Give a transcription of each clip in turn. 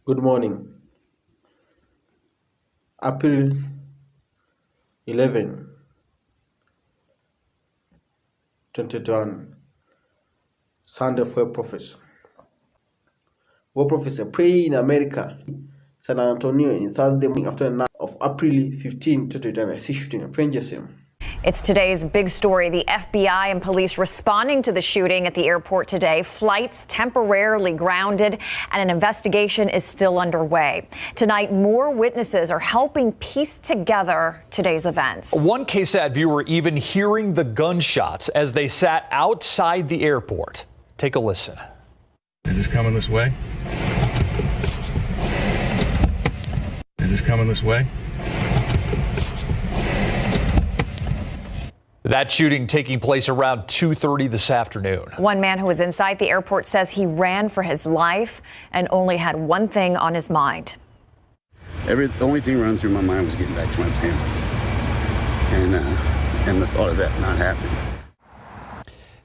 Good morning. April 11, 2021, Sunday for prophets. War prophets pray in America, San Antonio, in Thursday morning after the night of April 15, 2021, 6:15. Pray Jessim. It's today's big story. The FBI and police responding to the shooting at the airport today. Flights temporarily grounded, and an investigation is still underway. Tonight, more witnesses are helping piece together today's events. One KSAT viewer even hearing the gunshots as they sat outside the airport. Take a listen. Is this coming this way? Is this coming this way? That shooting taking place around 2:30 this afternoon. One man who was inside the airport says he ran for his life and only had one thing on his mind. The only thing running through my mind was getting back to my family, and the thought of that not happening.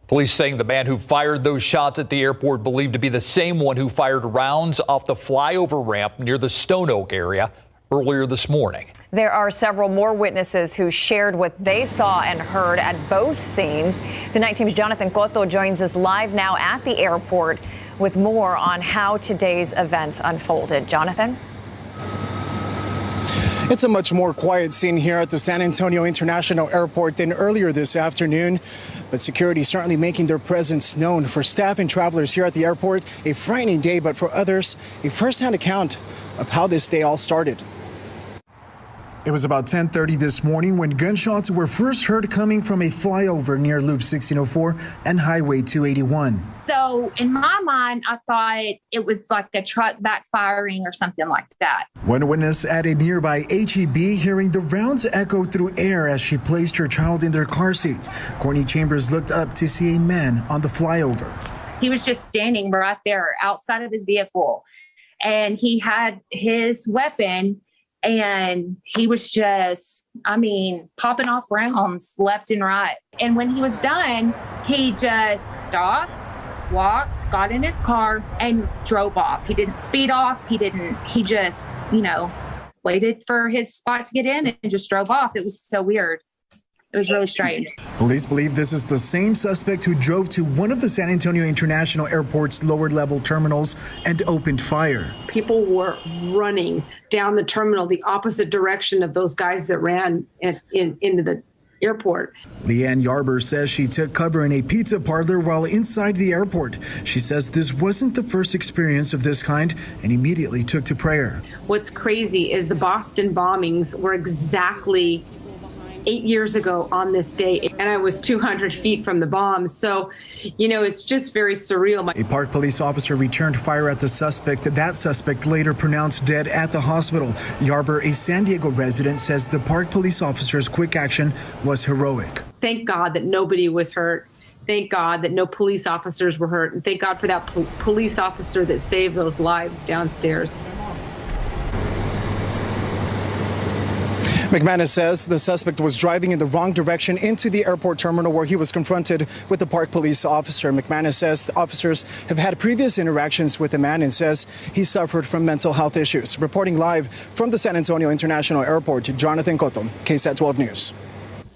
Police saying the man who fired those shots at the airport believed to be the same one who fired rounds off the flyover ramp near the Stone Oak area earlier this morning. There are several more witnesses who shared what they saw and heard at both scenes. The Night Team's Jonathan Cotto joins us live now at the airport with more on how today's events unfolded. Jonathan? It's a much more quiet scene here at the San Antonio International Airport than earlier this afternoon, but security certainly making their presence known. For staff and travelers here at the airport, a frightening day, but for others, a first-hand account of how this day all started. It was about 10:30 this morning when gunshots were first heard coming from a flyover near Loop 1604 and Highway 281. So in my mind, I thought it was like a truck backfiring or something like that. One witness at a nearby HEB hearing the rounds echo through air as she placed her child in their car seat. Courtney Chambers looked up to see a man on the flyover. He was just standing right there outside of his vehicle, and he had his weapon. And he was just, popping off rounds left and right. And when he was done, he just stopped, walked, got in his car, and drove off. He didn't speed off. He just, waited for his spot to get in and just drove off. It was so weird. It was really strange. Police believe this is the same suspect who drove to one of the San Antonio International Airport's lower level terminals and opened fire. People were running down the terminal the opposite direction of those guys that ran into the airport. Leanne Yarber says she took cover in a pizza parlor while inside the airport. She says this wasn't the first experience of this kind and immediately took to prayer. What's crazy is the Boston bombings were exactly 8 years ago on this day, and I was 200 feet from the bomb. So, it's just very surreal. A Park police officer returned fire at the suspect. That suspect later pronounced dead at the hospital. Yarber, a San Diego resident, says the Park police officer's quick action was heroic. Thank God that nobody was hurt. Thank God that no police officers were hurt. And thank God for that police officer that saved those lives downstairs. McManus says the suspect was driving in the wrong direction into the airport terminal where he was confronted with the Park police officer. McManus says officers have had previous interactions with the man and says he suffered from mental health issues. Reporting live from the San Antonio International Airport, Jonathan Cotto, KSAT 12 News.